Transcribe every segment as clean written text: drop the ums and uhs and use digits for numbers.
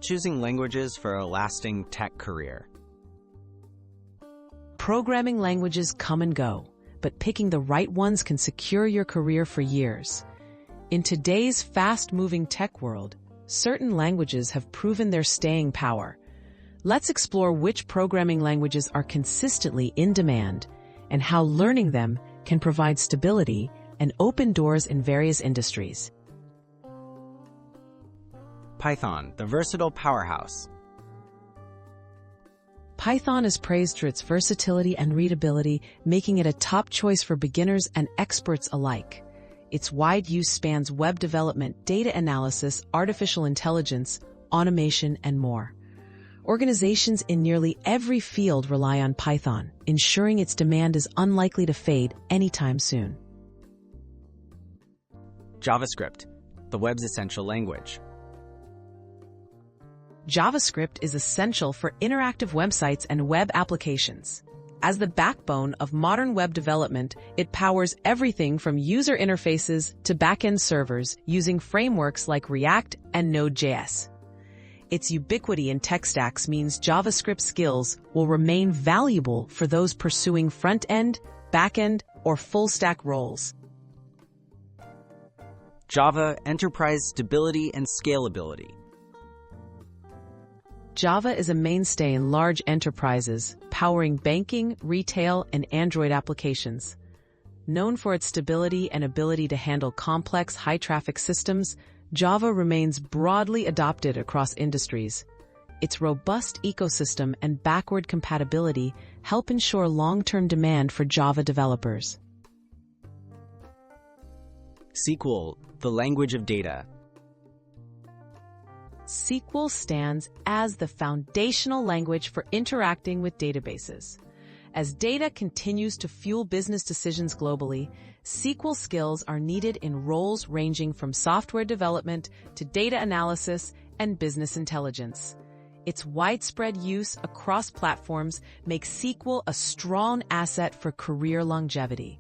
choosing languages for a lasting tech career. Programming languages come and go, but picking the right ones can secure your career for years. In today's fast-moving tech world, certain languages have proven their staying power. Let's explore which programming languages are consistently in demand and how learning them can provide stability and open doors in various industries. Python, the versatile powerhouse. Python is praised for its versatility and readability, making it a top choice for beginners and experts alike. Its wide use spans web development, data analysis, artificial intelligence, automation, and more. Organizations in nearly every field rely on Python, ensuring its demand is unlikely to fade anytime soon. JavaScript, the web's essential language. JavaScript is essential for interactive websites and web applications. As the backbone of modern web development, it powers everything from user interfaces to back-end servers using frameworks like React and Node.js. Its ubiquity in tech stacks means JavaScript skills will remain valuable for those pursuing front-end, back-end, or full-stack roles. Java, enterprise stability and scalability. Java is a mainstay in large enterprises, powering banking, retail, and Android applications. Known for its stability and ability to handle complex, high-traffic systems, Java remains broadly adopted across industries. Its robust ecosystem and backward compatibility help ensure long-term demand for Java developers. SQL, the language of data. SQL stands as the foundational language for interacting with databases. As data continues to fuel business decisions globally, SQL skills are needed in roles ranging from software development to data analysis and business intelligence. Its widespread use across platforms makes SQL a strong asset for career longevity.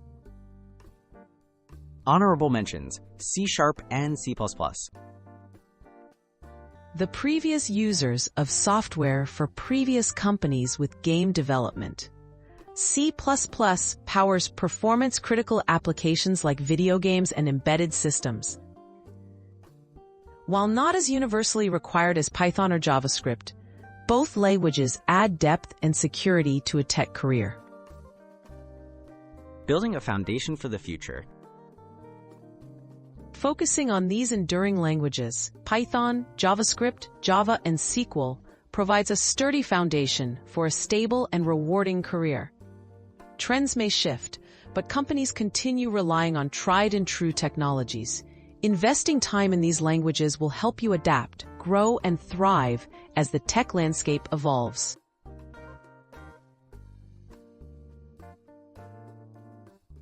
Honorable mentions, C# and C++. The previous users of software for previous companies with game development. C++ powers performance-critical applications like video games and embedded systems. While not as universally required as Python or JavaScript, both languages add depth and security to a tech career. Building a foundation for the future. Focusing on these enduring languages, Python, JavaScript, Java, and SQL provides a sturdy foundation for a stable and rewarding career. Trends may shift, but companies continue relying on tried-and-true technologies. Investing time in these languages will help you adapt, grow, and thrive as the tech landscape evolves.